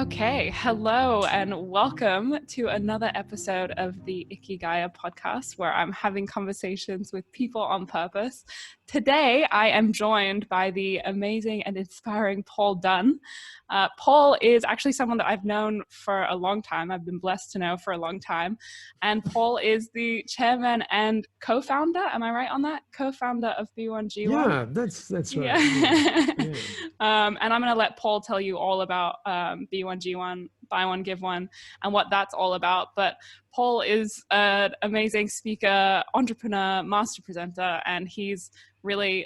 Okay, hello and welcome to another episode of the Ikigaia podcast, where I'm having conversations with people on purpose. Today, I am joined by the amazing and inspiring Paul Dunn. Paul is actually someone that I've known for a long time. I've been blessed to know for a long time. And Paul is the chairman and co-founder, am I right on that? Co-founder of B1G1. Yeah, that's right. Yeah. Yeah. And I'm going to let Paul tell you all about B1G1, Buy One, Give One, and what that's all about. But Paul is an amazing speaker, entrepreneur, master presenter, and he's really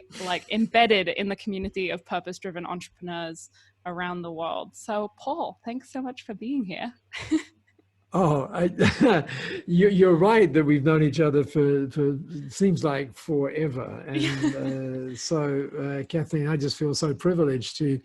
embedded in the community of purpose-driven entrepreneurs around the world. So Paul, thanks so much for being here. Oh, you're right that we've known each other for seems like forever. And so, Kathleen, I just feel so privileged to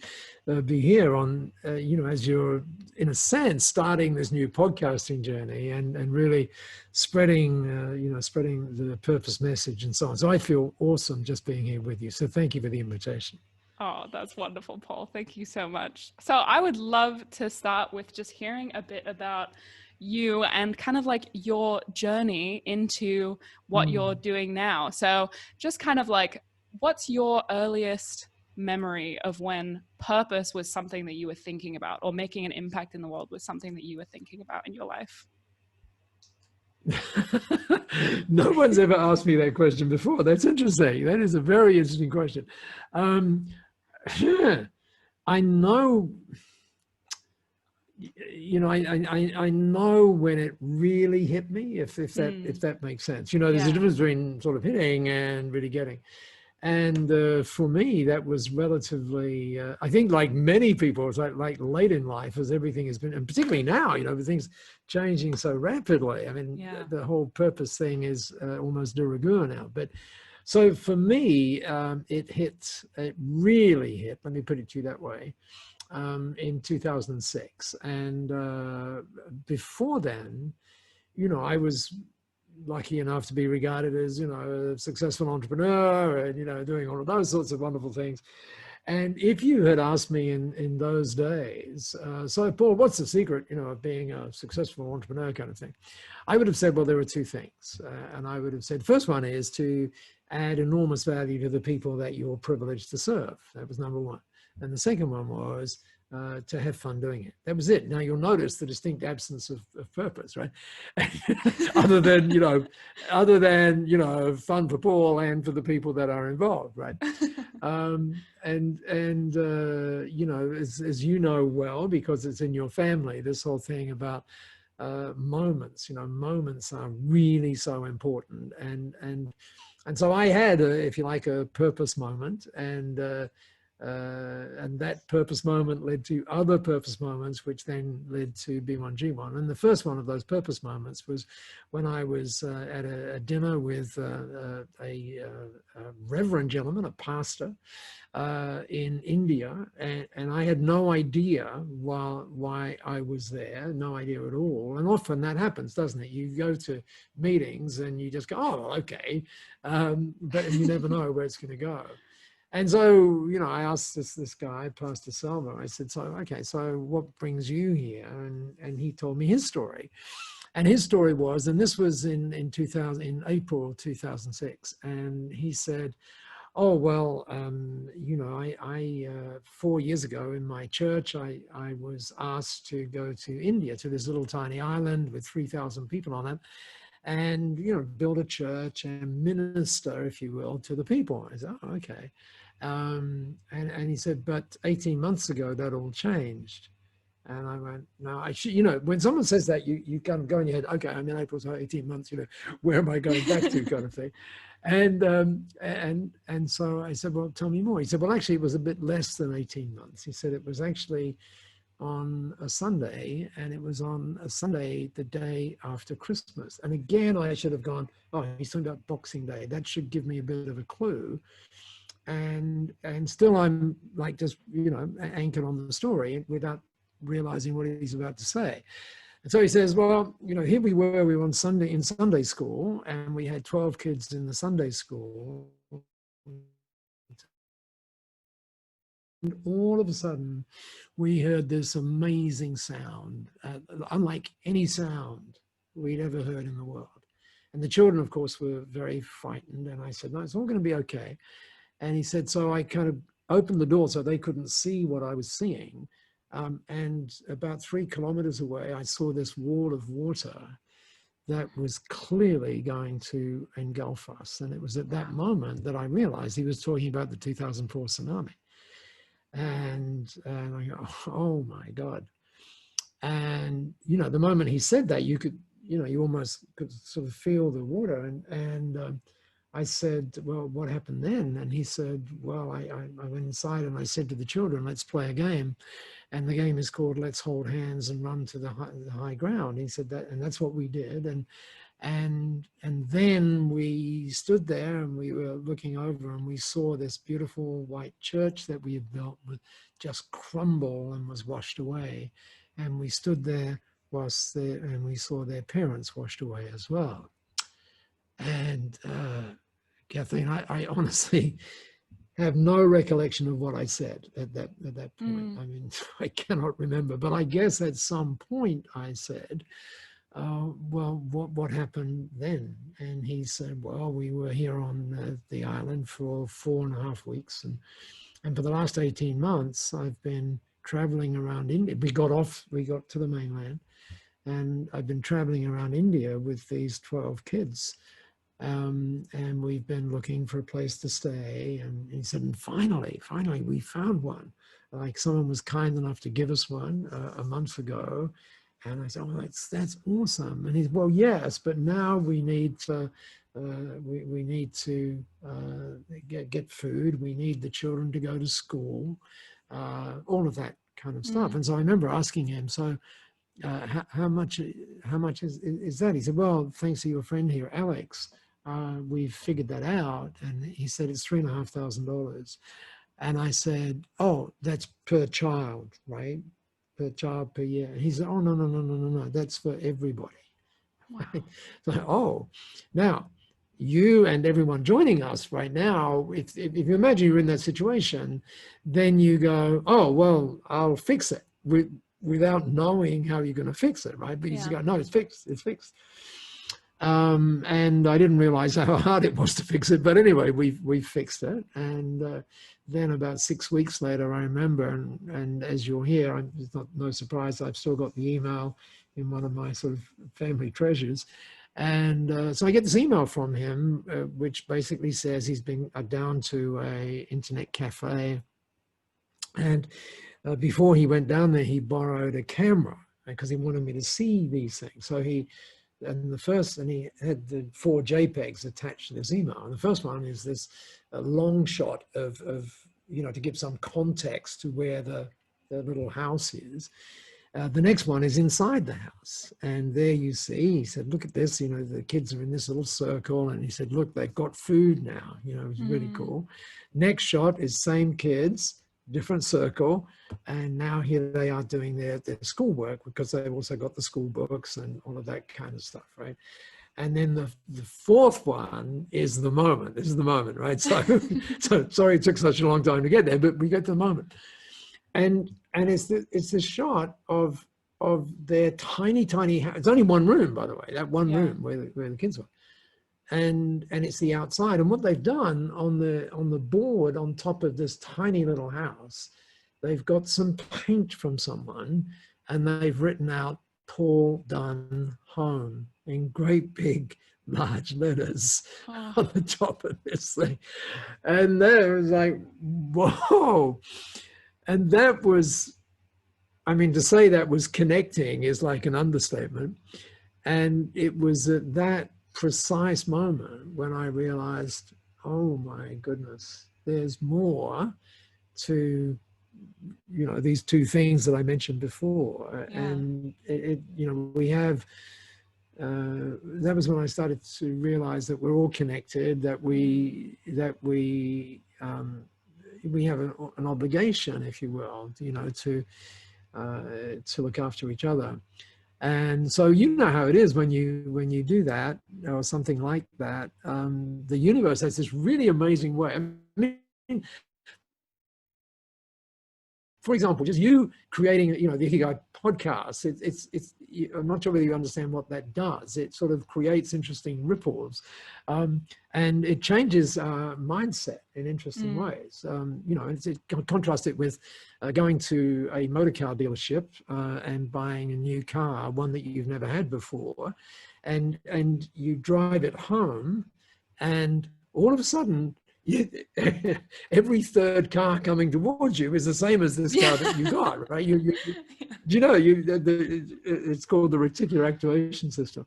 be here on, as you're, in a sense, starting this new podcasting journey and really spreading, spreading the purpose message and so on. So I feel awesome just being here with you. So thank you for the invitation. Oh, that's wonderful, Paul. Thank you so much. So I would love to start with just hearing a bit about you and kind of like your journey into what you're doing now. So just kind of like, what's your earliest memory of when purpose was something that you were thinking about, or making an impact in the world was something that you were thinking about in your life? No one's ever asked me that question before. That's interesting. That is a very interesting question. I know, I know when it really hit me, if that makes sense. There's a difference between sort of hitting and really getting. And for me, that was relatively, I think like many people, it's like late in life, as everything has been, and particularly now, everything's changing so rapidly. I mean, the whole purpose thing is almost de rigueur now. But so for me, it really hit, let me put it to you that way, in 2006. And before then, I was lucky enough to be regarded as, a successful entrepreneur and, doing all of those sorts of wonderful things. And if you had asked me in those days, so Paul, what's the secret, of being a successful entrepreneur kind of thing? I would have said, well, there are two things. And I would have said, first one is to add enormous value to the people that you're privileged to serve. That was number one. And the second one was to have fun doing it. That was it. Now you'll notice the distinct absence of purpose, right? other than fun for Paul and for the people that are involved, right? As you know well, because it's in your family, this whole thing about moments. Moments are really so important, and so I had, if you like, a purpose moment, and that purpose moment led to other purpose moments, which then led to B1G1. And the first one of those purpose moments was when I was at a dinner with a reverend gentleman, a pastor in India, and I had no idea why I was there, no idea at all. And often that happens, doesn't it? You go to meetings and you just go, oh, okay, but you never know where it's going to go. And so, I asked this guy, Pastor Salva, I said, so what brings you here? And he told me his story. And his story was, and this was in April 2006, and he said, oh, well, I 4 years ago in my church, I was asked to go to India, to this little tiny island with 3,000 people on it, and, build a church and minister, if you will, to the people. I said, oh, okay. And he said, but 18 months ago, that all changed. And I went, no, I should, when someone says that, you kind of go in your head, okay, I'm in April, so 18 months, where am I going back to kind of thing. And so I said, well, tell me more. He said, well, actually, it was a bit less than 18 months. He said it was actually on a Sunday, and it was on a Sunday the day after Christmas. And again, I should have gone, oh, he's talking about Boxing Day. That should give me a bit of a clue. And still I'm like just, anchored on the story without realizing what he's about to say. And so he says, well, here we were on Sunday in Sunday school, and we had 12 kids in the Sunday school all of a sudden, we heard this amazing sound, unlike any sound we'd ever heard in the world. And the children, of course, were very frightened. And I said, no, it's all going to be okay. And he said, so I kind of opened the door so they couldn't see what I was seeing. And about 3 kilometers away, I saw this wall of water that was clearly going to engulf us. And it was at that moment that I realized he was talking about the 2004 tsunami. And I go, oh my God. And, you know, the moment he said that, you could, you know, you almost could sort of feel the water. And I said, well, what happened then? And he said, well, I went inside and I said to the children, let's play a game. And the game is called Let's Hold Hands and Run to the high ground. He said that, and that's what we did. And then we stood there and we were looking over and we saw this beautiful white church that we had built with just crumble and was washed away. And we stood there and we saw their parents washed away as well. And Kathleen, I honestly have no recollection of what I said at that point. I mean, I cannot remember, but I guess at some point I said, well, what happened then? And he said, well, we were here on the island for 4.5 weeks. And for the last 18 months, I've been traveling around India. We got to the mainland, and I've been traveling around India with these 12 kids. And we've been looking for a place to stay. And he said, and finally, we found one. Like someone was kind enough to give us one a month ago. And I said, oh, that's awesome. And he's, well, yes, but now we need to, get food. We need the children to go to school, all of that kind of stuff. And so I remember asking him, so how much is that? He said, well, thanks to your friend here, Alex, we've figured that out. And he said, it's $3,500. And I said, oh, that's per child, right? Per child per year. And he said, oh, no, that's for everybody. Wow. So, oh, now you and everyone joining us right now, if you imagine you're in that situation, then you go, oh, well, I'll fix it without knowing how you're going to fix it, right? But you just go, no, it's fixed. And I didn't realize how hard it was to fix it. But anyway, we fixed it. And then about 6 weeks later, I remember, and as you'll hear, it's no surprise, I've still got the email in one of my sort of family treasures. And so I get this email from him, which basically says he's been down to a internet cafe. And before he went down there, he borrowed a camera because he wanted me to see these things. So he had the 4 JPEGs attached to this email. And the first one is this long shot of, you know, to give some context to where the little house is. The next one is inside the house. And there you see, he said, look at this, you know, the kids are in this little circle. And he said, look, they've got food now, you know, it's really cool. Next shot is same kids, different circle. And now here they are doing their schoolwork because they've also got the school books and all of that kind of stuff, right? And then the fourth one is the moment. This is the moment, right? So sorry it took such a long time to get there, but we get to the moment. And it's the shot of their tiny house. It's only one room, by the way, that one room where the kids were. And it's the outside. And what they've done on the board on top of this tiny little house, they've got some paint from someone and they've written out Paul Dunn home in great big large letters on the top of this thing. And there was like, whoa. And that was, I mean, to say that was connecting is like an understatement. And it was at that precise moment when I realized, oh my goodness, there's more to, you know, these 2 things that I mentioned before. And it, you know, we have, that was when I started to realize that we're all connected, that we have an obligation, if you will, you know, to look after each other. And so, you know how it is when you do that or something like that, the universe has this really amazing way. I mean, for example, just you creating, the Ikigai podcast, I'm not sure whether you understand what that does. It sort of creates interesting ripples, and it changes mindset in interesting ways. Contrast it with going to a motor car dealership and buying a new car, one that you've never had before, and you drive it home, and all of a sudden, every third car coming towards you is the same as this car that you got, right? It's called the reticular actuation system.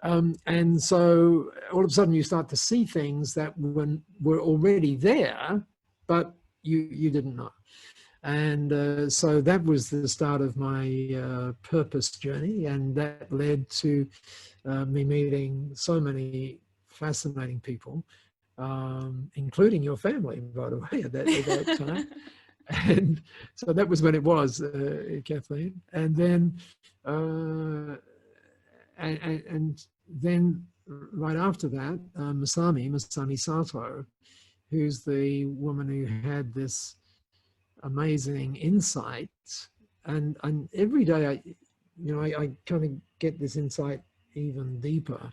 And so all of a sudden you start to see things that were already there, but you didn't know. And so that was the start of my purpose journey, and that led to me meeting so many fascinating people, including your family, by the way, at that time. And so that was when it was, Kathleen. And then, and then right after that, Masami Sato, who's the woman who had this amazing insight, and every day I kind of get this insight even deeper.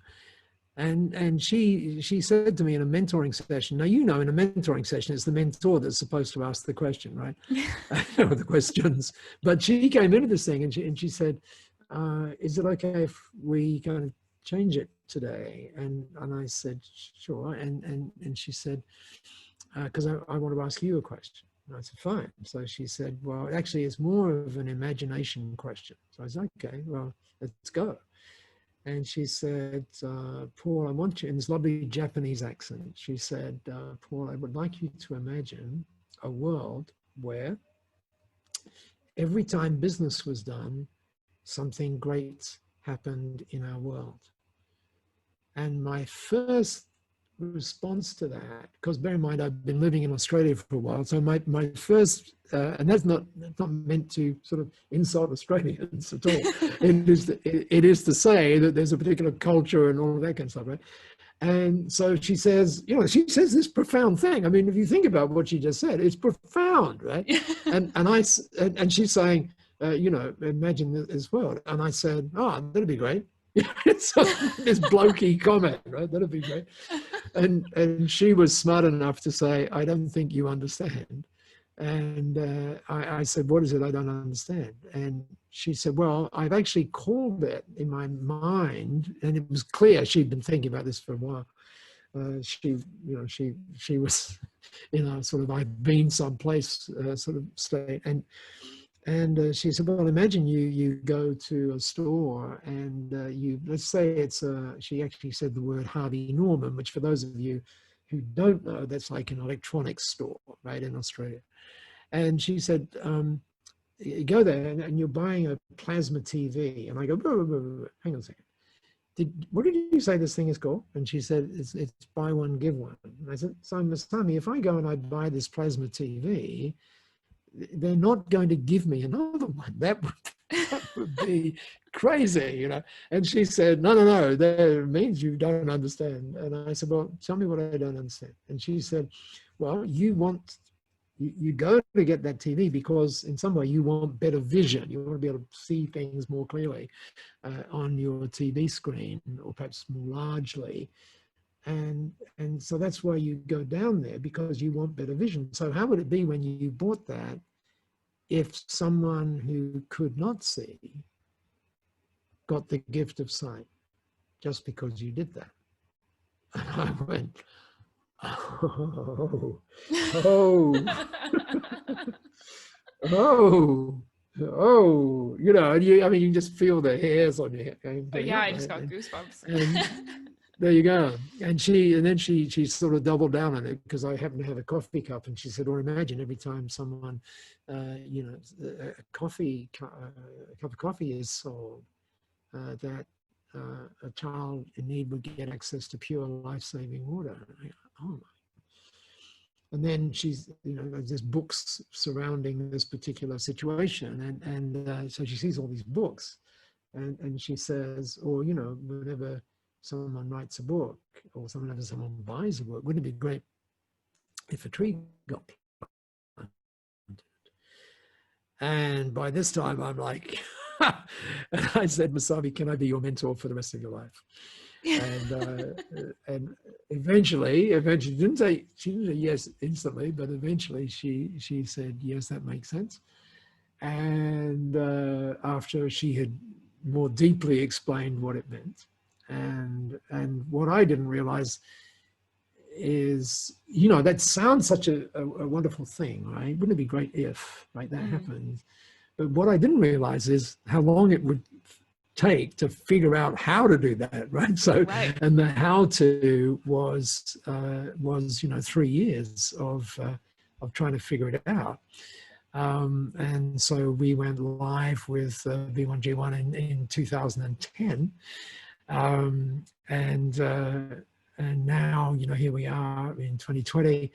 And she said to me in a mentoring session, now, in a mentoring session, it's the mentor that's supposed to ask the question, right? Or the questions. But she came into this thing and she said, is it okay if we kind of change it today? And I said, sure. And she said, because I want to ask you a question. And I said, fine. So she said, well, actually, it's more of an imagination question. So I said, okay, well, let's go. And she said, Paul, I want you, in this lovely Japanese accent, she said, Paul, I would like you to imagine a world where every time business was done, something great happened in our world. And my first response to that, because bear in mind, I've been living in Australia for a while, so my first, and that's not meant to sort of insult Australians at all. It is to say that there's a particular culture and all of that kind of stuff, right? And so she says, she says this profound thing. I mean, if you think about what she just said, it's profound, right? and she's saying, imagine this world. And I said, oh, that'd be great. It's this blokey comment, right? That'd be great. And she was smart enough to say, I don't think you understand. And I said, what is it I don't understand? And she said, well, I've actually called it in my mind, and it was clear she'd been thinking about this for a while. She was in a sort of I've been someplace sort of state. And she said, well, imagine you go to a store and let's say she actually said the word Harvey Norman, which for those of you who don't know, that's like an electronics store, right, in Australia. And she said, you go there and you're buying a plasma TV. And I go, whoa, hang on a second. What did you say this thing is called? And she said, it's buy one, give one. And I said, so Masami, if I go and I buy this plasma TV, they're not going to give me another one. That would be crazy, And she said, no, that means you don't understand. And I said, well, tell me what I don't understand. And she said, well, you go to get that TV because in some way you want better vision. You want to be able to see things more clearly on your TV screen, or perhaps more largely. And so that's why you go down there, because you want better vision. So how would it be when you bought that if someone who could not see got the gift of sight just because you did that? And I went, oh, you just feel the hairs on your head. But yeah, I just got goosebumps. And there you go. And then she sort of doubled down on it, because I happened to have a coffee cup, and she said, or imagine every time someone, a cup of coffee is sold, that a child in need would get access to pure life-saving water. And I go, oh my. And then she's, there's books surrounding this particular situation. And so she sees all these books, and she says, or, whenever someone writes a book, or someone buys a book, wouldn't it be great if a tree got planted? And by this time, I'm like, and I said, Masabi, can I be your mentor for the rest of your life? And eventually, she didn't say yes instantly, but eventually she said, yes, that makes sense. And after she had more deeply explained what it meant, and what I didn't realize is, that sounds such a wonderful thing, right? Wouldn't it be great if, right, that happens? But what I didn't realize is how long it would take to figure out how to do that, right? So, Right. and the how to was 3 years of trying to figure it out. And so we went live with B1G1 in 2010, and now, here we are in 2020.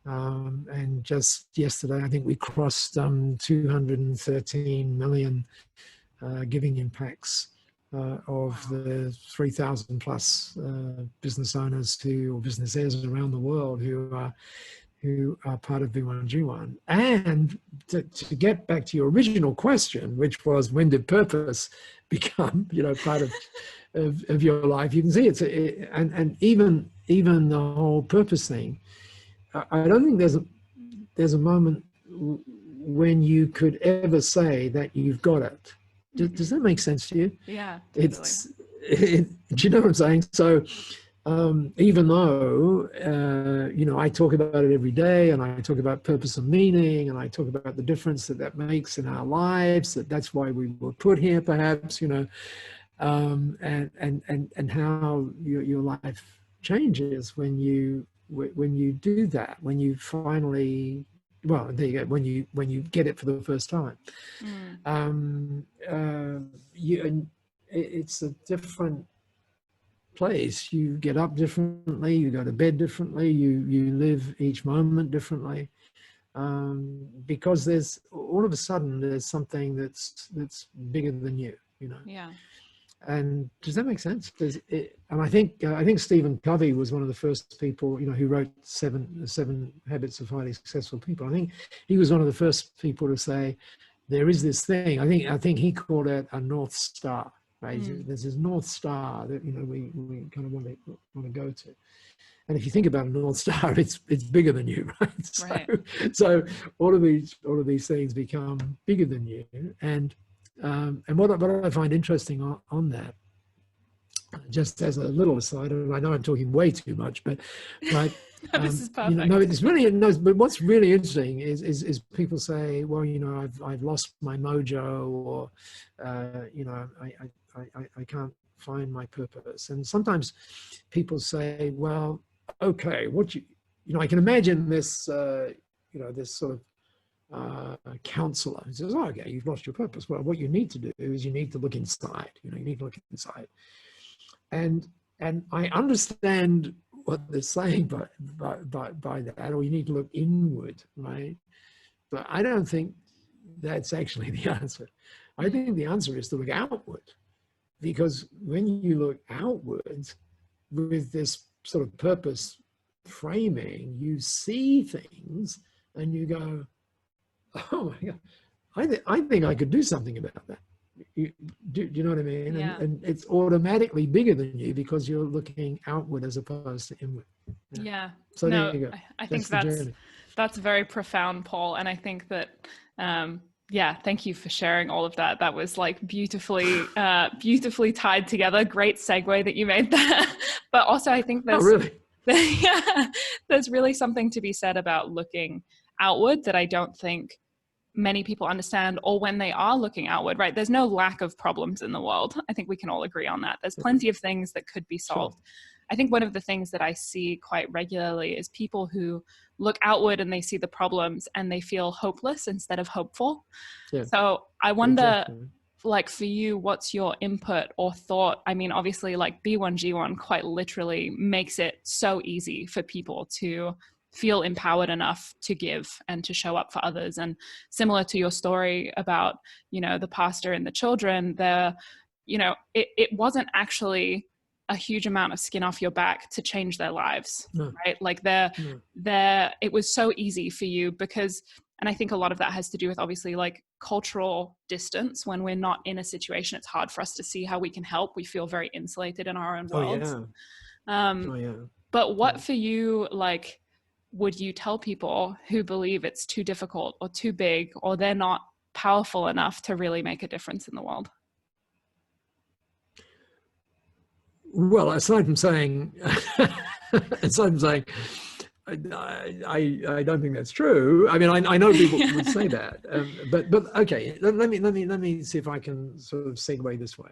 And just yesterday, I think we crossed 213 million giving impacts of the 3,000 plus business owners or businesses around the world who are part of B1G1. And to get back to your original question, which was, when did purpose become part of your life? You can see and even the whole purpose thing. I don't think there's a moment when you could ever say that you've got it. Does that make sense to you? Yeah, totally. Do you know what I'm saying? So even though, I talk about it every day, and I talk about purpose and meaning, and I talk about the difference that makes in our lives, that's why we were put here, perhaps, and how your life changes when you do that, when you finally, well, there you go, when you get it for the first time. It's a different place. You get up differently, you go to bed differently, you live each moment differently, because there's all of a sudden there's something that's bigger than you. Yeah. And does that make sense? And I think Stephen Covey was one of the first people, who wrote seven Habits of Highly Successful People. I think he was one of the first people to say there is this thing. I think he called it a North Star. Right? There's this North Star that we kind of want to go to. And if you think about a North Star, it's bigger than you, right? So all of these things become bigger than you. And what I find interesting on that, just as a little aside, and I know I'm talking way too much, but this is perfect. It's really but what's really interesting is people say, well, I've lost my mojo, or I can't find my purpose. And sometimes people say, well, okay, I can imagine this this sort of counselor who says, oh, okay, you've lost your purpose. Well, what you need to do is you need to look inside. You need to look inside. And I understand what they're saying by that, or you need to look inward, right? But I don't think that's actually the answer. I think the answer is to look outward, because when you look outwards with this sort of purpose framing, you see things and you go, oh my God, I think I could do something about that. Do you know what I mean? Yeah. And it's automatically bigger than you because you're looking outward as opposed to inward. Yeah. So no, there you go. I think that's very profound, Paul. And I think that, thank you for sharing all of that. That was like beautifully tied together. Great segue that you made there. But also I think there's really something to be said about looking outward that I don't think many people understand, or when they are looking outward, right? There's no lack of problems in the world. I think we can all agree on that. There's plenty of things that could be solved. Sure. I think one of the things that I see quite regularly is people who look outward and they see the problems and they feel hopeless instead of hopeful. Yeah. So I wonder, like for you, what's your input or thought? I mean, obviously like B1G1 quite literally makes it so easy for people to feel empowered enough to give and to show up for others. And similar to your story about, the pastor and the children, it wasn't actually a huge amount of skin off your back to change their lives, right? Like it was so easy for you because And I think a lot of that has to do with obviously like cultural distance. When we're not in a situation, it's hard for us to see how we can help. We feel very insulated in our own Oh worlds. yeah. Oh yeah. But what Yeah. for you, like, would you tell people who believe it's too difficult or too big, or they're not powerful enough to really make a difference in the world? Well, aside from saying, I don't think that's true. I mean, I know people would say that, but okay. Let me see if I can sort of segue this way.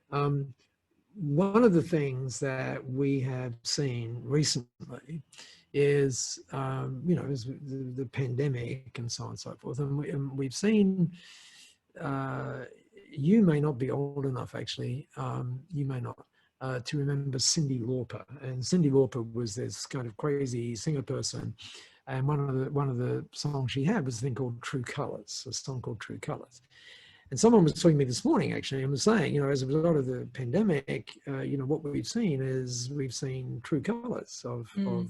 One of the things that we have seen recently is, is the pandemic and so on and so forth, and we've seen. You may not be old enough, actually. You may not. To remember Cyndi Lauper, and Cyndi Lauper was this kind of crazy singer person, and one of the songs she had was a thing called True Colors, a song called True Colors. And someone was talking to me this morning actually, and was saying, as a result of the pandemic, what we've seen true colors of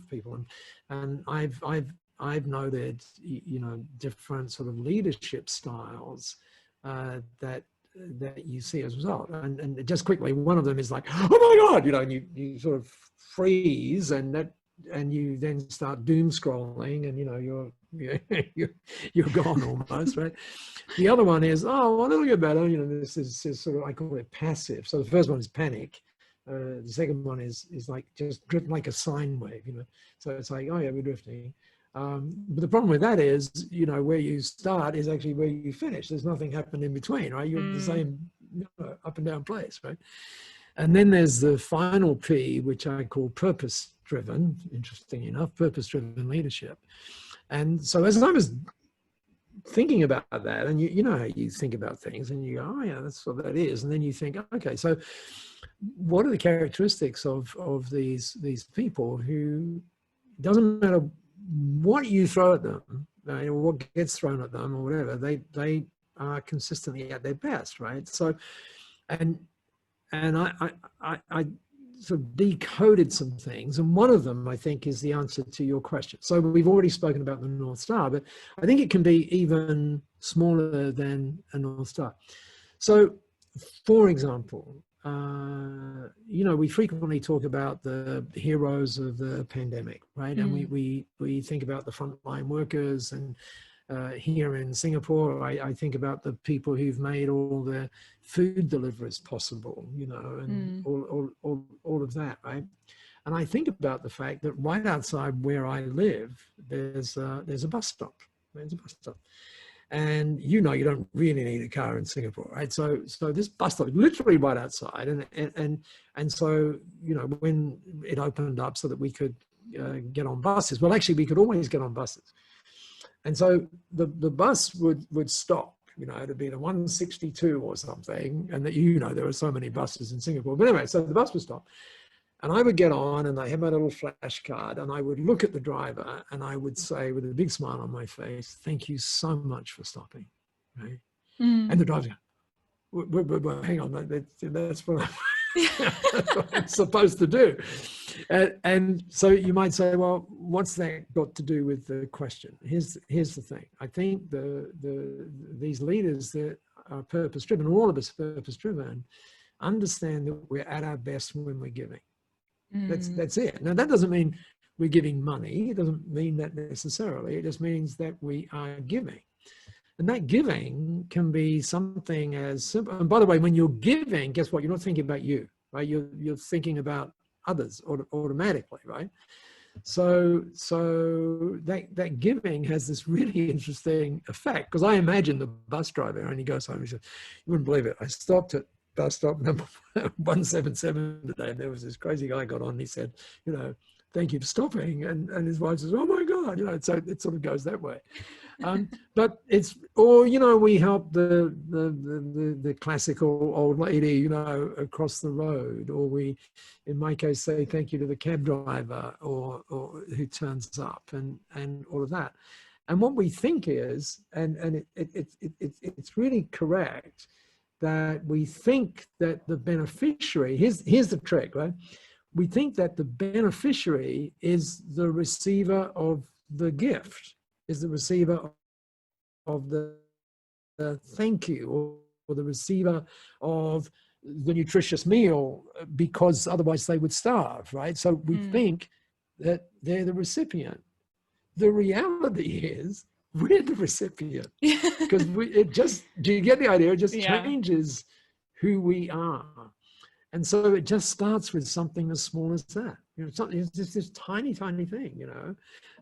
people, and I've noted different sort of leadership styles that you see as a result. And just quickly, one of them is like, oh my God, and you sort of freeze, and you then start doom scrolling, and you're gone almost, right? The other one is, oh, a little bit better. This is sort of, I call it passive. So the first one is panic. The second one is like just drift like a sine wave, So it's like, oh yeah, we're drifting. But the problem with that is, where you start is actually where you finish. There's nothing happened in between, right? You're the same up and down place, right? And then there's the final P, which I call purpose-driven, interesting enough, purpose-driven leadership. And so as I was thinking about that, and you know how you think about things, and you go, oh yeah, that's what that is. And then you think, okay, so what are the characteristics of these people who, doesn't matter what you throw at them, or what gets thrown at them or whatever, they are consistently at their best, right? So, and I sort of decoded some things, and one of them I think is the answer to your question. So we've already spoken about the North Star, but I think it can be even smaller than a North Star. So, for example, we frequently talk about the heroes of the pandemic, right? And we think about the frontline workers, and here in Singapore, I think about the people who've made all the food deliveries possible, and all of that, right? And I think about the fact that right outside where I live, there's a bus stop. There's a bus stop. And you don't really need a car in Singapore, right? So this bus stop is literally right outside, and so when it opened up so that we could get on buses, well, actually we could always get on buses, and so the bus would stop. It'd be the 162 or something, and that there are so many buses in Singapore. But anyway, so the bus would stop. And I would get on, and I had my little flash card, and I would look at the driver, and I would say with a big smile on my face, "Thank you so much for stopping," right? And the driver, well, hang on, that's what I'm supposed to do. And so you might say, well, what's that got to do with the question? Here's the thing. I think these leaders that are purpose-driven, all of us purpose-driven, understand that we're at our best when we're giving. That's it. Now, that doesn't mean we're giving money. It doesn't mean that necessarily. It just means that we are giving. And that giving can be something as simple. And by the way, when you're giving, guess what? You're not thinking about you, right? You're thinking about others automatically, right? So that giving has this really interesting effect, because I imagine the bus driver, and he goes home, he says, "You wouldn't believe it. I stopped at bus stop number 177 today, and there was this crazy guy got on, and he said, thank you for stopping." And his wife says, "Oh my God," so it sort of goes that way. But it's, or, we help the classical old lady, across the road, or we, in my case, say thank you to the cab driver or who turns up, and all of that. And what we think is, and it's really correct, that we think that the beneficiary, here's the trick, right? We think that the beneficiary is the receiver of the gift, is the receiver of the thank you, or the receiver of the nutritious meal, because otherwise they would starve, right? So we think that they're the recipient. The reality is we're the recipient, because do you get the idea? It just changes who we are. And so it just starts with something as small as that. It's just this tiny, tiny thing,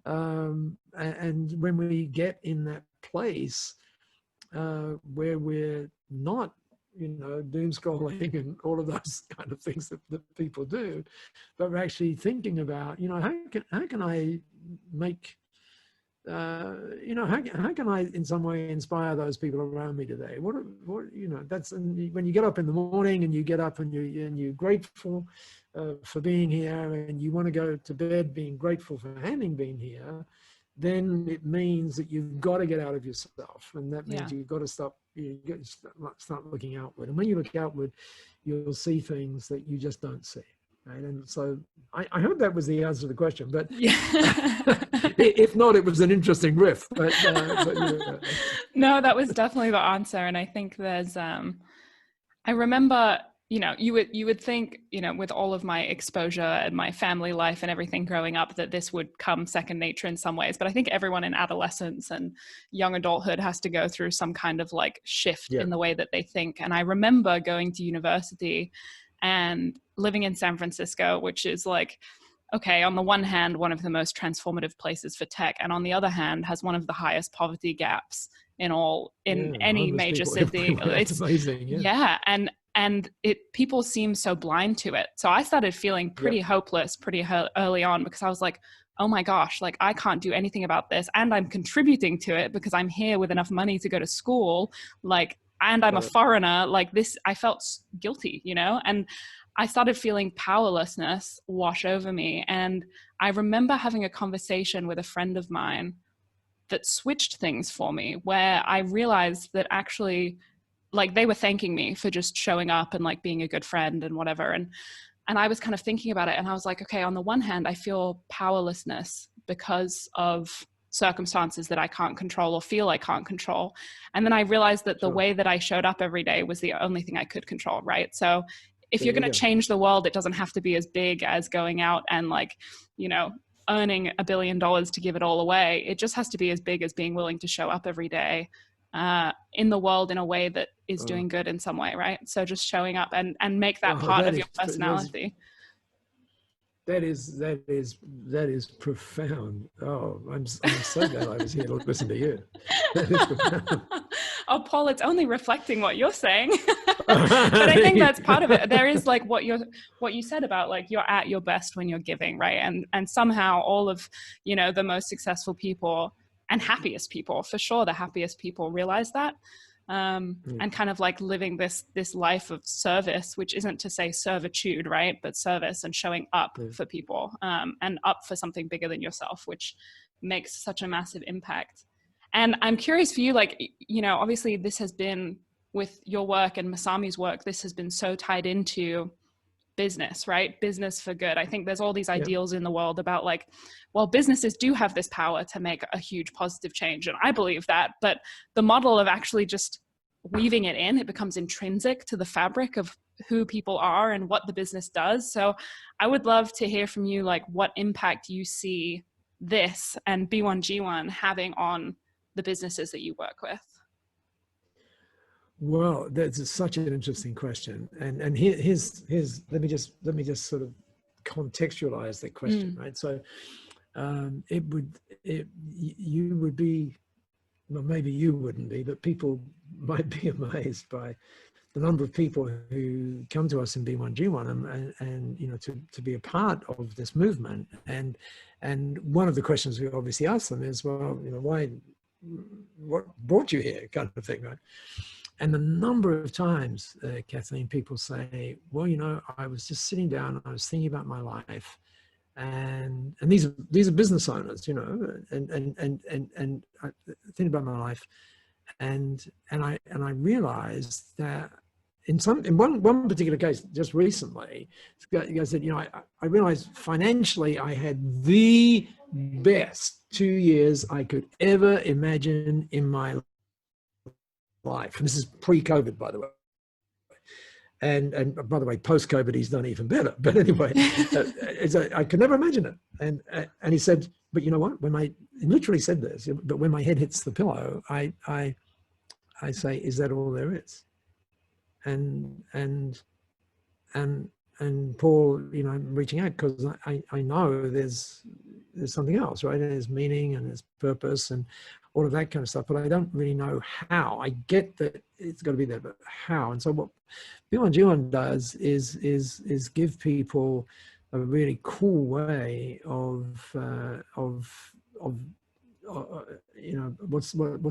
and when we get in that place where we're not, doom scrolling and all of those kind of things that people do, but we're actually thinking about, how can I make, how can I in some way inspire those people around me today? That's when you get up in the morning and you get up and you're grateful for being here, and you want to go to bed being grateful for having been here, then it means that you've got to get out of yourself, and that means you've got to start looking outward. And when you look outward, you'll see things that you just don't see. Right? And so I hope that was the answer to the question, but if not, it was an interesting riff. But No, that was definitely the answer. And I think there's, I remember, you would think, with all of my exposure and my family life and everything growing up, that this would come second nature in some ways. But I think everyone in adolescence and young adulthood has to go through some kind of like shift in the way that they think. And I remember going to university and living in San Francisco, which is like, okay, on the one hand, one of the most transformative places for tech, and on the other hand, has one of the highest poverty gaps in any major city. It's amazing. And people seem so blind to it. So I started feeling pretty hopeless pretty early on, because I was like, oh my gosh, like I can't do anything about this, and I'm contributing to it because I'm here with enough money to go to school, and I'm a foreigner, like this. I felt guilty, and I started feeling powerlessness wash over me. And I remember having a conversation with a friend of mine that switched things for me, where I realized that actually, like, they were thanking me for just showing up and like being a good friend and whatever. And I was kind of thinking about it, and I was like, okay, on the one hand, I feel powerlessness because of circumstances that I can't control or feel I can't control. And then I realized that the way that I showed up every day was the only thing I could control, right? So if you're going to change the world, it doesn't have to be as big as going out and like, earning $1 billion to give it all away. It just has to be as big as being willing to show up every day in the world in a way that is doing good in some way, right? So just showing up and make that part of your personality. That is profound. Oh, I'm so glad I was here to listen to you. That is profound. Oh, Paul, it's only reflecting what you're saying. But I think that's part of it. There is like what you said about like you're at your best when you're giving, right? And somehow all of, the most successful people and happiest people, for sure, the happiest people realize that. And kind of like living this life of service, which isn't to say servitude, right? But service and showing up for people, and up for something bigger than yourself, which makes such a massive impact. And I'm curious for you, like, obviously this has been with your work and Masami's work, this has been so tied into business, right? Business for good. I think there's all these ideals in the world about like, well, businesses do have this power to make a huge positive change. And I believe that, but the model of actually just weaving it in, it becomes intrinsic to the fabric of who people are and what the business does. So I would love to hear from you, like what impact you see this and B1G1 having on the businesses that you work with. Well, that's such an interesting question, and here's let me just sort of contextualize that question, right? So, you would be, well, maybe you wouldn't be, but people might be amazed by the number of people who come to us in B1G1 and to be a part of this movement, and one of the questions we obviously ask them is, well, what brought you here, kind of thing, right? And the number of times, Kathleen, people say, well, I was just sitting down, I was thinking about my life, and these are business owners, and thinking about my life, and I realized that in one particular case, just recently, the guy said, I realized financially I had the best 2 years I could ever imagine in my life. And this is pre-COVID, by the way. And by the way, post-COVID, he's done even better. But anyway, I could never imagine it. And he said, but you know what? He literally said this, but when my head hits the pillow, I say, is that all there is? And Paul, you know, I'm reaching out because I know there's something else, right? And there's meaning and there's purpose and all of that kind of stuff, but I don't really know how. I get that it's got to be there, but how? And so what B1G1 does is give people a really cool way of you know, what's the word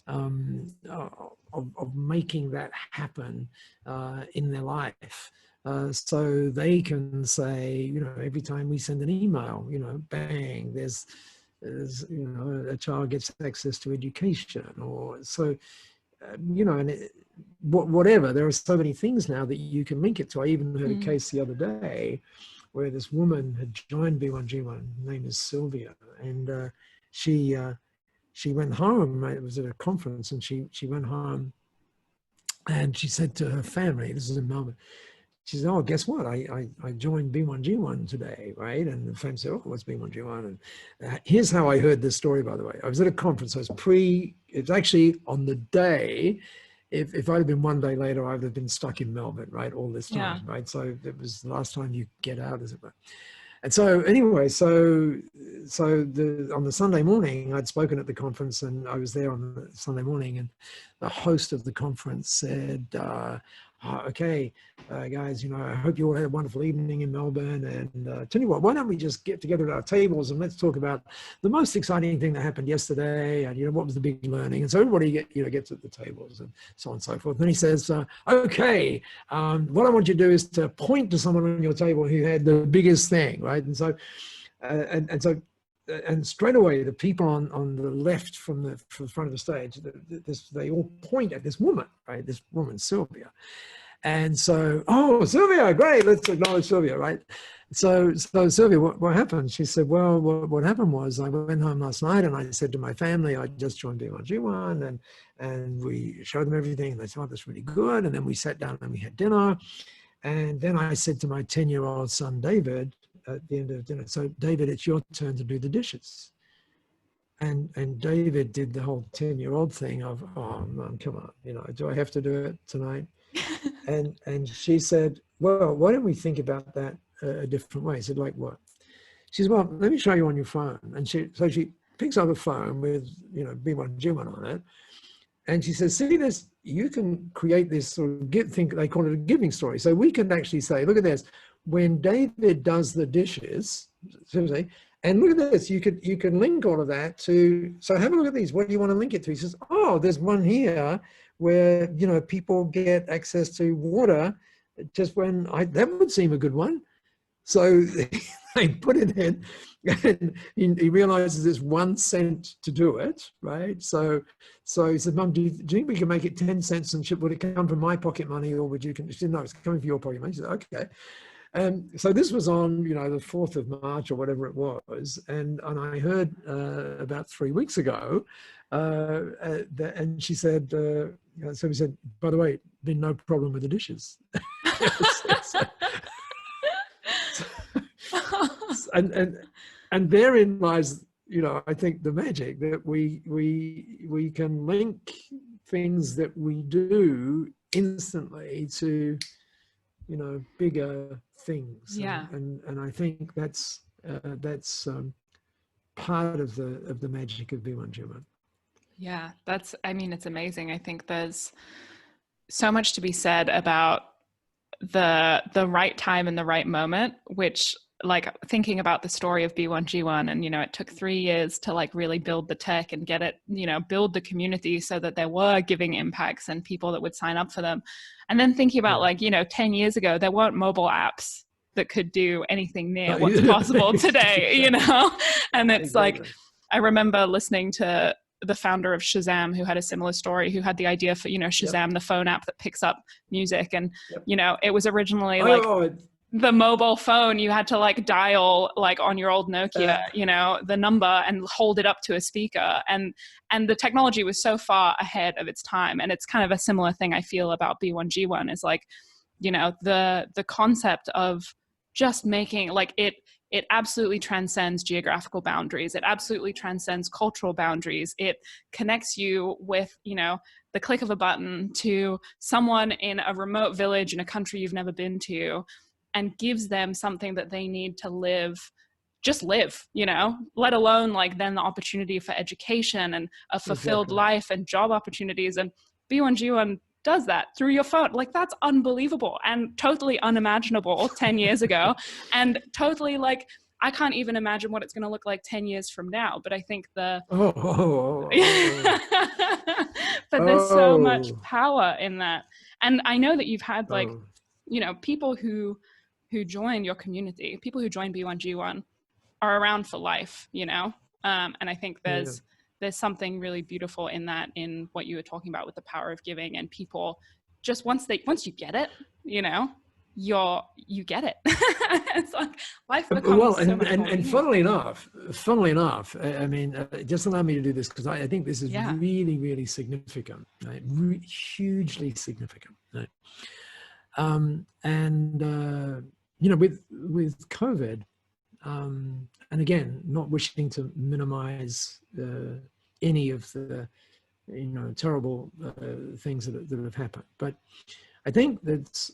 of making that happen in their life. So they can say, you know, every time we send an email, you know, bang, there's you know, a child gets access to education, or so, you know, and whatever. There are so many things now that you can link it to. I even heard a case the other day where this woman had joined B1G1. Her name is Sylvia, and she went home. It was at a conference, and she went home, and she said to her family, this is in Melbourne, she said, oh, guess what? I joined B1G1 today, right? And the family said, oh, what's B1G1? And here's how I heard this story, by the way. I was at a conference. So it's actually on the day. If I'd have been one day later, I'd have been stuck in Melbourne, right? All this time, right? So it was the last time you get out, as it were. And so anyway, so on the Sunday morning, I'd spoken at the conference, and I was there on the Sunday morning, and the host of the conference said, okay, guys, you know, I hope you all had a wonderful evening in Melbourne, and tell you what, why don't we just get together at our tables and let's talk about the most exciting thing that happened yesterday, and, you know, what was the big learning? And so everybody gets at the tables and so on and so forth. And then he says, okay, what I want you to do is to point to someone on your table who had the biggest thing, right? And so, and straight away, the people on the left from the front of the stage, they all point at this woman, right? This woman, Sylvia. And so, oh, Sylvia, great, let's acknowledge Sylvia, right? So Sylvia, what happened? She said, well, what happened was I went home last night and I said to my family, I just joined B1G1, and we showed them everything, and they thought that's really good. And then we sat down and we had dinner. And then I said to my 10-year-old son, David, at the end of dinner, so David, it's your turn to do the dishes. And David did the whole 10-year-old thing of, oh, Mom, come on, you know, do I have to do it tonight? and she said, well, why don't we think about that a different way? I said, like what? She said, well, let me show you on your phone. And she picks up a phone with, you know, B1G1 on it. And she says, see this, you can create this sort of they call it a giving story. So we can actually say, look at this, when David does the dishes, and look at this, you can link all of that to, so have a look at these, what do you want to link it to? He says, oh, there's one here where, you know, people get access to water just when that would seem a good one. So they put it in, and he realizes it's 1 cent to do it, right? So he said, Mum, do you think we can make it 10 cents, and would it come from my pocket money, or would you, she said, no, it's coming from your pocket money. She said, okay. So this was on, you know, the 4th of March or whatever it was. And I heard about 3 weeks ago, and she said, so we said, by the way, been no problem with the dishes. and therein lies, you know, I think the magic that we can link things that we do instantly to, you know, bigger things. Yeah. And I think that's part of the magic of B1G1. Yeah, I mean, it's amazing. I think there's so much to be said about the right time and the right moment, which, like, thinking about the story of B1G1, and, you know, it took 3 years to like really build the tech and get it, you know, build the community so that there were giving impacts and people that would sign up for them. And then thinking about, like, you know, 10 years ago, there weren't mobile apps that could do anything near what's possible today, you know? And it's like, I remember listening to the founder of Shazam, who had a similar story, who had the idea for, you know, Shazam, the phone app that picks up music. And, you know, it was originally the mobile phone, you had to like dial like on your old Nokia, you know, the number and hold it up to a speaker. And the technology was so far ahead of its time. And it's kind of a similar thing I feel about B1G1 is like, you know, the concept of just making like it absolutely transcends geographical boundaries. It absolutely transcends cultural boundaries. It connects you with, you know, the click of a button to someone in a remote village in a country you've never been to, and gives them something that they need to live, just live, you know, let alone like then the opportunity for education and a fulfilled life and job opportunities. And B1G1 does that through your phone. Like that's unbelievable and totally unimaginable 10 years ago. And totally like, I can't even imagine what it's going to look like 10 years from now. But I think but there's so much power in that. And I know that you've had like, you know, people who join your community, people who join B1G1 are around for life, you know? And I think there's something really beautiful in that, in what you were talking about with the power of giving, and people just once you get it, you know, you get it. It's like life becomes so much more and funnily enough, I mean, just allow me to do this because I think this is really, really significant, right? Hugely significant, right? You know, with COVID, and again, not wishing to minimize any of the, you know, terrible things that have happened, but I think that's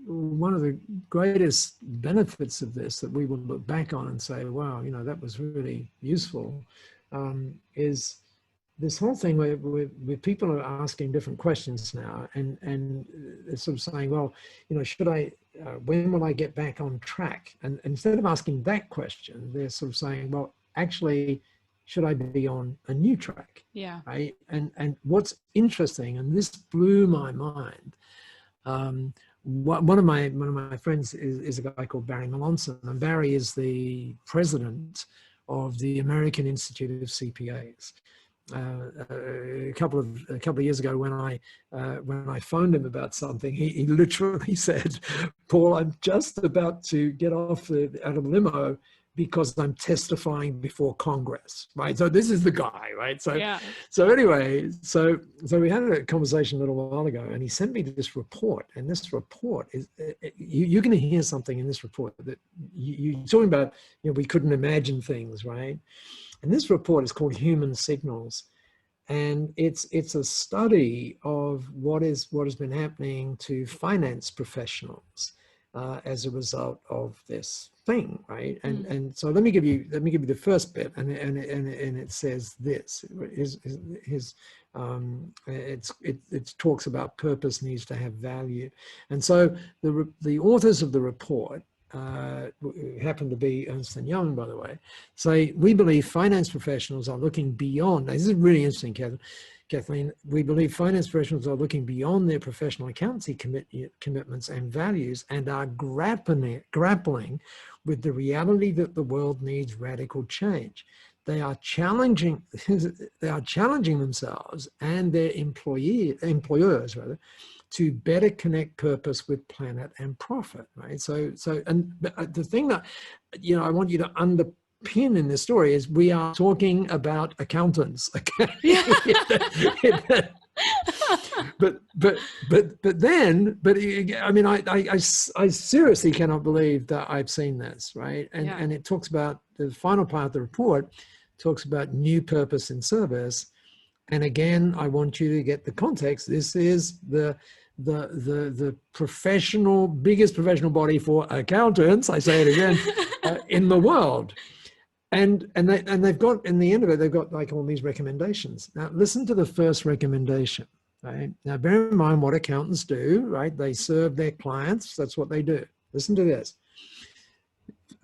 one of the greatest benefits of this that we will look back on and say, wow, you know, that was really useful, is this whole thing where people are asking different questions now, and they're sort of saying, well, you know, should I, when will I get back on track? And instead of asking that question, they're sort of saying, well, actually, should I be on a new track? Yeah. Right. And what's interesting, and this blew my mind, one of my friends is a guy called Barry Melanson, and Barry is the president of the American Institute of CPAs. A couple of years ago, when I phoned him about something, he literally said, "Paul, I'm just about to get off out of the limo because I'm testifying before Congress." Right. So this is the guy, right? So anyway, so we had a conversation a little while ago, and he sent me this report, and this report is you're going to hear something in this report that you're talking about. You know, we couldn't imagine things, right? And this report is called Human Signals, and it's a study of what has been happening to finance professionals as a result of this thing, right? And so let me give you the first bit, and it says this: it talks about purpose needs to have value, and so the authors of the report, happen to be Ernst & Young, by the way, say, we believe finance professionals are looking beyond. Now, this is really interesting, Kathleen. We believe finance professionals are looking beyond their professional accountancy commitments and values, and are grappling with the reality that the world needs radical change. They are challenging themselves and their employers rather, to better connect purpose with planet and profit, right? So the thing that, you know, I want you to underpin in this story is we are talking about accountants, okay? but I mean, I seriously cannot believe that I've seen this, right? And it talks about, the final part of the report talks about new purpose in service. And again, I want you to get the context. This is the biggest professional body for accountants, I say it again, in the world. And they've got, in the end of it, they've got like all these recommendations. Now, listen to the first recommendation, right? Now, bear in mind what accountants do, right? They serve their clients. That's what they do. Listen to this.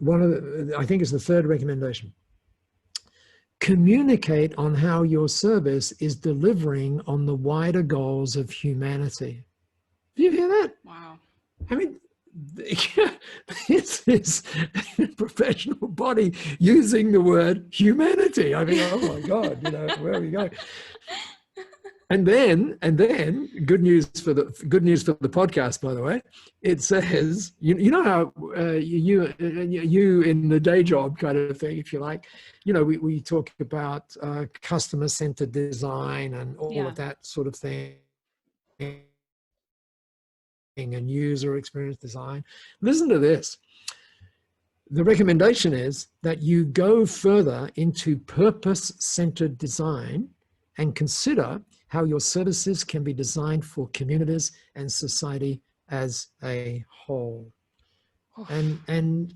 I think it's the third recommendation. Communicate on how your service is delivering on the wider goals of humanity. Do you hear that? Wow. I mean, this is a professional body using the word humanity. I mean, oh my God, you know, where are we going? And then good news for the podcast, by the way. It says, you know how you in the day job kind of thing, if you like, we talk about customer centered design and all of that sort of thing, and user experience design. Listen to this. The recommendation is that you go further into purpose-centered design and consider how your services can be designed for communities and society as a whole. And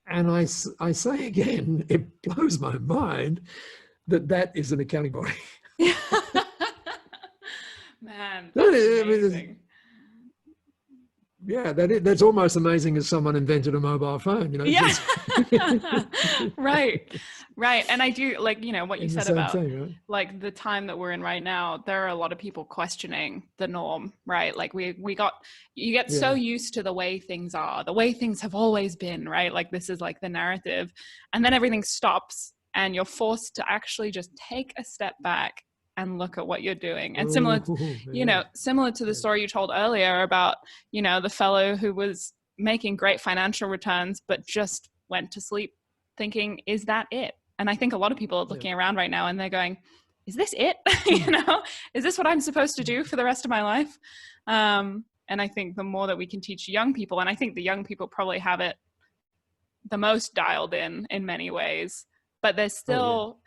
I say again, it blows my mind that is an accounting body. Man, that's amazing. Yeah, that's almost amazing as someone invented a mobile phone, Yeah. Right. And I do like, what you said about thing, right? Like the time that we're in right now, there are a lot of people questioning the norm, right? Like you get so used to the way things are, the way things have always been, right? Like this is like the narrative, and then everything stops and you're forced to actually just take a step back and look at what you're doing. And similar to the story you told earlier about, the fellow who was making great financial returns, but just went to sleep thinking, is that it? And I think a lot of people are looking around right now and they're going, is this it? Is this what I'm supposed to do for the rest of my life? And I think the more that we can teach young people, and I think the young people probably have it the most dialed in many ways, but there's still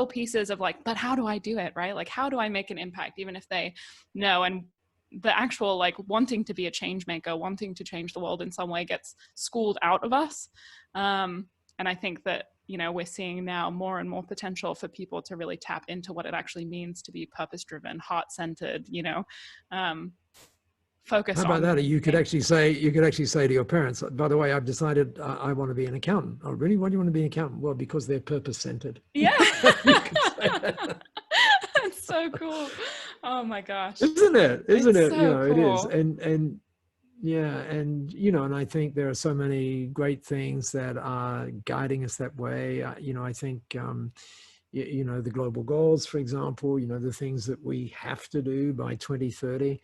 pieces of like, but how do I do it? Right? Like, how do I make an impact? Even if they know, and the actual like wanting to be a change maker, wanting to change the world in some way gets schooled out of us. And I think that, we're seeing now more and more potential for people to really tap into what it actually means to be purpose-driven, heart-centered, focus on. How about that? You could actually say to your parents, by the way, I've decided I want to be an accountant. Oh, really? Why do you want to be an accountant? Well, because they're purpose-centered. Yeah. That's so cool. Oh my gosh. Isn't it? So it is. cool. And yeah, and and I think there are so many great things that are guiding us that way. I think the global goals, for example, the things that we have to do by 2030.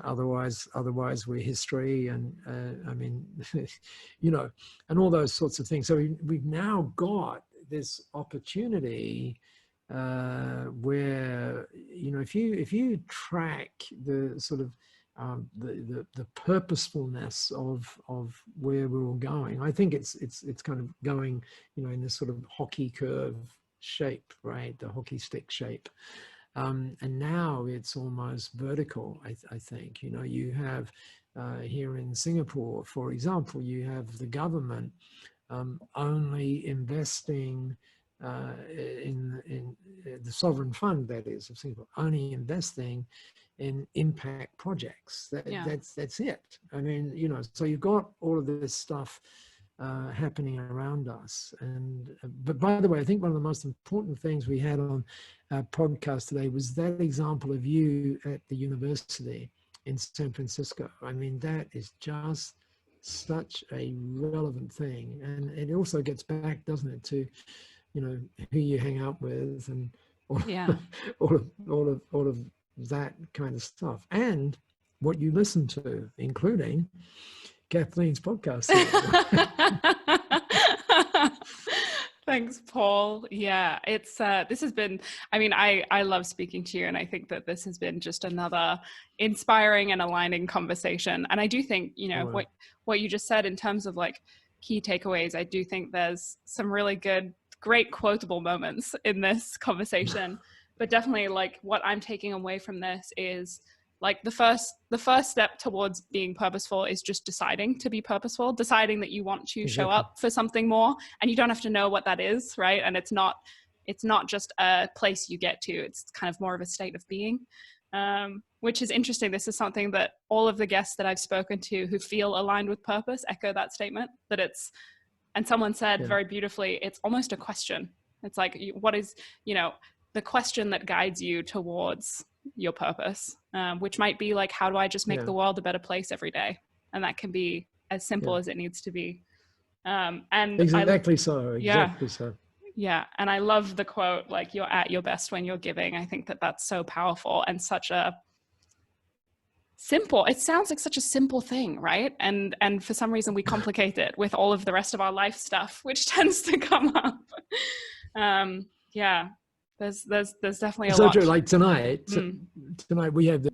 Otherwise we're history, and I mean, and all those sorts of things. So we've now got this opportunity where if you track the sort of the purposefulness of where we're all going, I think it's kind of going in this sort of hockey curve shape, right? The hockey stick shape, and now it's almost vertical. I think you have here in Singapore, for example, you have the government only investing in the sovereign fund, that is, of Singapore, only investing in impact projects. That's it. I mean, so you've got all of this stuff happening around us. And but by the way, I think one of the most important things we had on our podcast today was that example of you at the university in San Francisco. I mean, that is just such a relevant thing, and it also gets back, doesn't it, to who you hang out with and all of that kind of stuff, and what you listen to, including Kathleen's podcast. Thanks, Paul. Yeah, it's this has been, I mean, I love speaking to you, and I think that this has been just another inspiring and aligning conversation. And I do think, what you just said in terms of like key takeaways, I do think there's some really great quotable moments in this conversation. But definitely, like, what I'm taking away from this is like the first step towards being purposeful is just deciding to be purposeful, deciding that you want to show up for something more, and you don't have to know what that is, right? And it's not just a place you get to, it's kind of more of a state of being, which is interesting. This is something that all of the guests that I've spoken to who feel aligned with purpose echo that statement, that it's, and someone said very beautifully, it's almost a question. It's like, what is, the question that guides you towards your purpose, which might be like, how do I just make the world a better place every day? And that can be as simple as it needs to be. And exactly so. Yeah. And I love the quote, like, you're at your best when you're giving. I think that that's so powerful and such a simple, it sounds like such a simple thing, right? And for some reason we complicate it with all of the rest of our life stuff, which tends to come up. Yeah, there's definitely a So lot. true. Like tonight, Mm. tonight we have the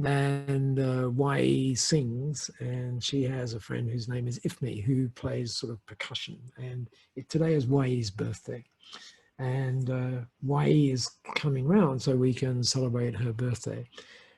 and YE sings, and she has a friend whose name is Ifmi, who plays sort of percussion. And today is YE's birthday, and YE is coming round so we can celebrate her birthday.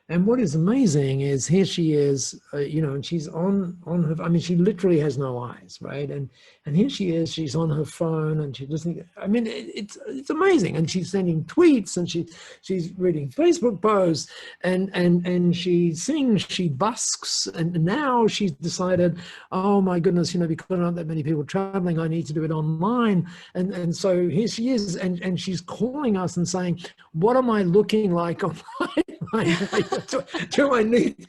And what is amazing is here she is, and she's on her, I mean, she literally has no eyes, right? And here she is, she's on her phone and she doesn't, I mean, it's amazing. And she's sending tweets and she's reading Facebook posts and she sings, she busks. And now she's decided, oh my goodness, because there aren't that many people traveling, I need to do it online. And so here she is, and she's calling us and saying, what am I looking like online? Do I need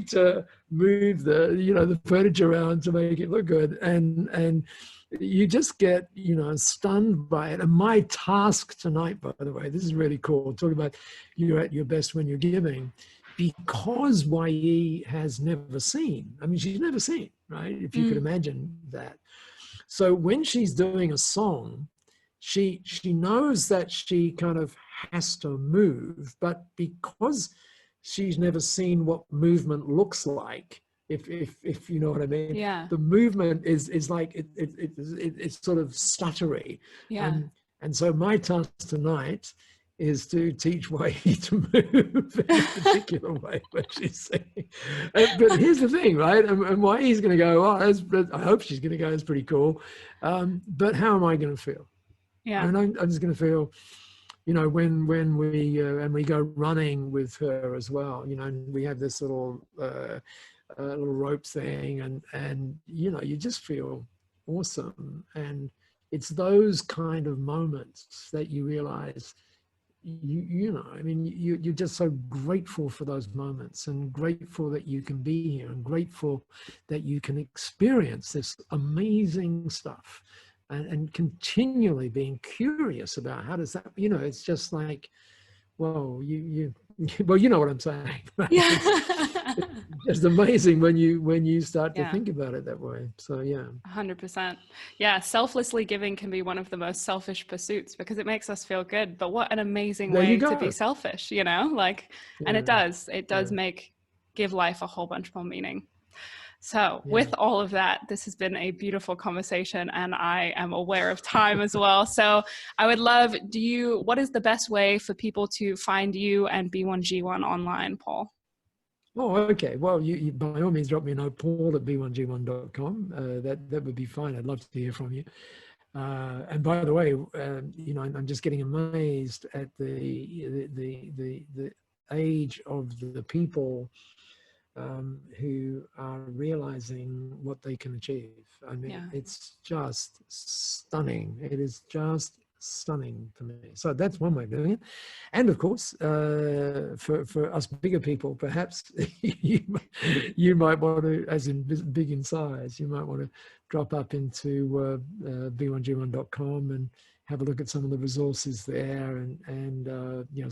to move the furniture around to make it look good? And you just get stunned by it. And my task tonight, by the way, this is really cool, talking about you're at your best when you're giving, because YE has never seen, I mean, she's never seen, right? If you could imagine that. So when she's doing a song, she knows that she kind of has to move, but because she's never seen what movement looks like, if you know what I mean, Yeah. the movement is like it's sort of stuttery. Yeah. And so my task tonight is to teach YE to move in a particular way when she's singing. But here's the thing, right? And YE's going to go, oh, I hope she's going to go, that's pretty cool. But how am I going to feel? Yeah. And I'm just going to feel, when we go running with her as well, and we have this little rope thing, and you just feel awesome. And it's those kind of moments that you realize, I mean, you're just so grateful for those moments, and grateful that you can be here, and grateful that you can experience this amazing stuff. And continually being curious about how does that, it's just like, whoa, well, you know what I'm saying, right? Yeah. It's just amazing when you start to think about it that way. So yeah. 100%. Yeah. Selflessly giving can be one of the most selfish pursuits because it makes us feel good, but what an amazing way to be selfish, and it does give life a whole bunch more meaning. So with all of that, this has been a beautiful conversation, and I am aware of time as well. So I would love, what is the best way for people to find you and B1G1 online, Paul? Oh, okay. Well, you by all means drop me a note, paul@b1g1.com. That would be fine. I'd love to hear from you. And by the way, I'm just getting amazed at the age of the people who are realizing what they can achieve. I mean, it's just stunning. It is just stunning for me. So that's one way of doing it. And of course, for us bigger people, perhaps you might want to, as in big in size, you might want to drop up into b1g1.com and have a look at some of the resources there, and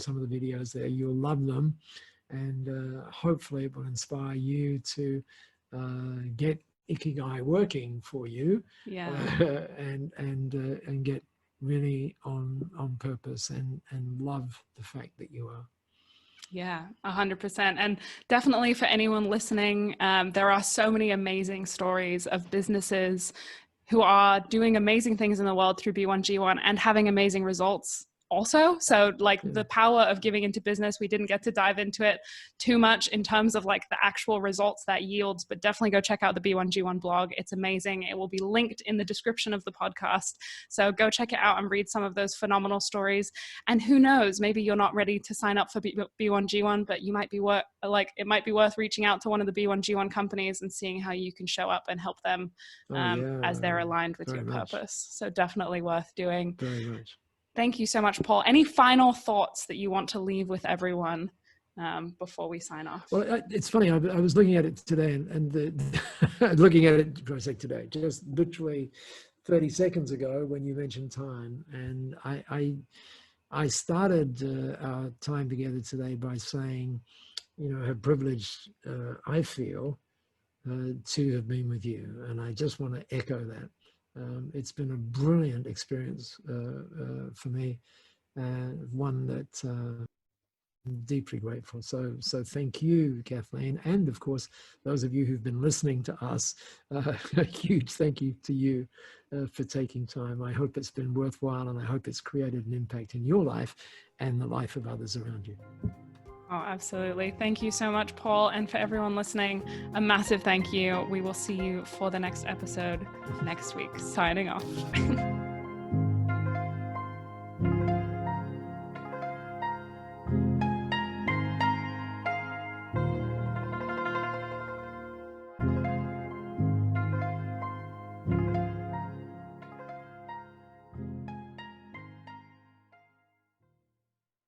some of the videos there. You'll love them. And hopefully it will inspire you to get Ikigai working for you, and get really on purpose and love the fact that you are. Yeah, 100%. And definitely for anyone listening, there are so many amazing stories of businesses who are doing amazing things in the world through B1G1 and having amazing results also. So the power of giving into business, we didn't get to dive into it too much in terms of the actual results that yields, but definitely go check out the B1G1 blog. It's amazing. It will be linked in the description of the podcast. So go check it out and read some of those phenomenal stories. And who knows, maybe you're not ready to sign up for B1G1, but you might be it might be worth reaching out to one of the B1G1 companies and seeing how you can show up and help them as they're aligned with your purpose. So definitely worth doing. Very much. Thank you so much, Paul. Any final thoughts that you want to leave with everyone before we sign off? Well, it's funny. I was looking at it today, and looking at it, I say today, just literally 30 seconds ago when you mentioned time. And I started our time together today by saying, how privileged I feel to have been with you. And I just want to echo that. It's been a brilliant experience for me, one that I'm deeply grateful. So thank you, Kathleen. And of course, those of you who've been listening to us, a huge thank you to you for taking time. I hope it's been worthwhile, and I hope it's created an impact in your life and the life of others around you. Oh, absolutely. Thank you so much, Paul. And for everyone listening, a massive thank you. We will see you for the next episode next week. Signing off.